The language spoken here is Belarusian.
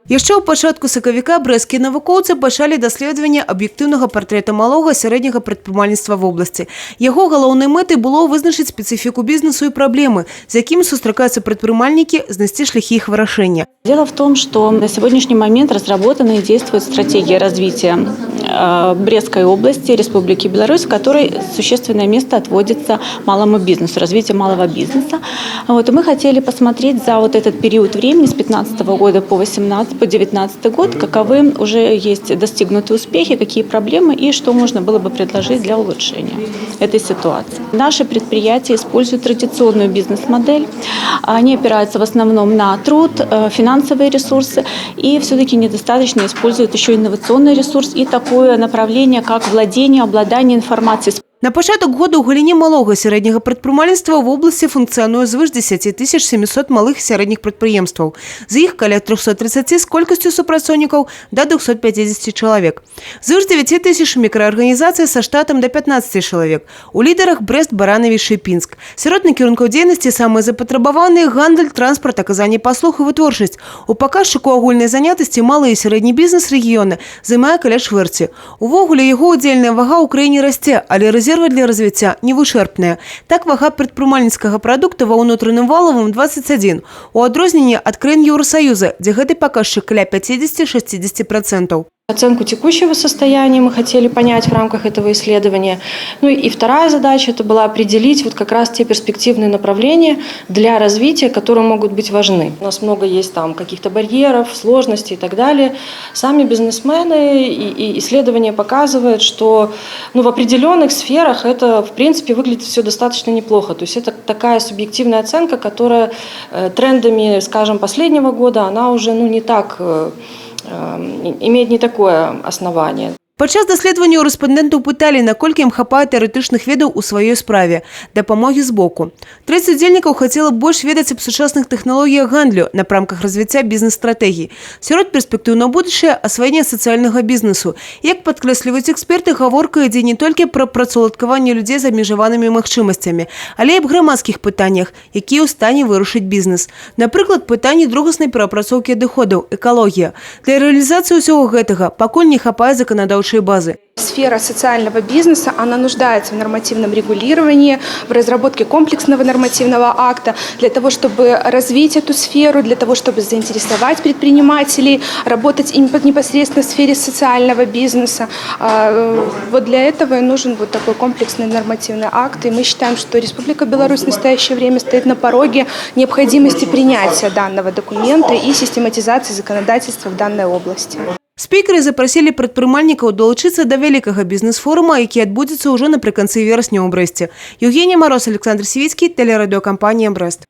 Яшчэ ў пачатку сакавіка брэсцкія навукоўцы пачалі даследаванне аб'ектыўнага партрэта малога сярэдняга прадпрымальніцтва в области. Яго галоўнай мэтай было вызначыць спецыфіку бізнесу і праблемы, з якімі сустракаюцца прадпрымальнікі, знайсці шляхі іх вырашэння. Дело в том, что на сегодняшний момент разработана и действует стратегия развития Брестской области, Республики Беларусь, в которой существенное место отводится малому бизнесу, развитию малого бизнеса. И мы хотели посмотреть за этот период времени с 2015 года по 2019 год, каковы уже есть достигнутые успехи, какие проблемы и что можно было бы предложить для улучшения этой ситуации. Наши предприятия используют традиционную бизнес-модель. Они опираются в основном на труд, финансовые ресурсы и все-таки недостаточно используют еще инновационный ресурс и такое направление, как владение, обладание информацией. На пачаток года ў галіне малога сярэдняга прадпрымальніцтва в области функцыянуе звыш 10 700 малых і сярэдніх прадпрыемстваў. З іх каля 330 з колькасцю супрацоўнікаў да 250 чалавек. Звыш 9 000 мікраарганізацый са штатам да 15 чалавек. У лідарах Брэст, Баранавіч і Пінск. Сярод накірункаў дзейнасці самыя запатрабаваныя гандаль, транспарт, аказанне паслуг і вытворчасць. У паказчыку агульнай занятасці малы і сярэдні бізнес рэгіёна займае каля чвэрці. Увогуле яго удзельная вага ў краіне расце, але резервы для развіцця невычэрпныя. Так вага прадпрымальніцкага прадукта ва ўнутраным валавым 21, у адрозненні ад краін Еўросаюза, дзе гэты паказчык каля 50-60%. Оценку текущего состояния мы хотели понять в рамках этого исследования. Ну и вторая задача – это была определить как раз те перспективные направления для развития, которые могут быть важны. У нас много есть там каких-то барьеров, сложностей и так далее. Сами бизнесмены и исследования показывают, что в определенных сферах это в принципе выглядит все достаточно неплохо. То есть это такая субъективная оценка, которая трендами, скажем, последнего года, она уже не так... имеет не такое основание. Падчас даследавання ў рэспандэнтаў пыталі, наколькі ім хапае тэарэтычных ведаў у сваёй справе, дапамогі з боку. 30 удзельнікаў хацела больш ведаць аб сучасных тэхналогіях гандлю на рамках развіцця бізнес-стратэгій. Сярод перспектыў на будучае – асваенне сацыяльнага бізнесу. Як падкрэсліваюць эксперты, гаворка ідзе не толькі пра працаўладкаванне людзей з абмежаванымі магчымасцямі, але і аб грамадскіх пытаннях, якія ў стане вырашыць бізнес. Напрыклад, пытанні другаснай перапрацоўкі адыходаў, экалогія. Для рэалізацыі ўсяго гэтага пакуль не хапае заканадаўчай базы. Сфера социального бизнеса, она нуждается в нормативном регулировании, в разработке комплексного нормативного акта, для того, чтобы развить эту сферу, для того, чтобы заинтересовать предпринимателей, работать непосредственно в сфере социального бизнеса. Вот для этого и нужен такой комплексный нормативный акт. И мы считаем, что Республика Беларусь в настоящее время стоит на пороге необходимости принятия данного документа и систематизации законодательства в данной области. Спікеры запрасілі прадпрымальнікаў далучыцца да вялікага бізнес-форума, які адбудзецца ўжо напрыканцы верасня ў Брэсце. Евгения Мороз, Александр Сівіцкі, тэлерадыёкампанія «Брэст».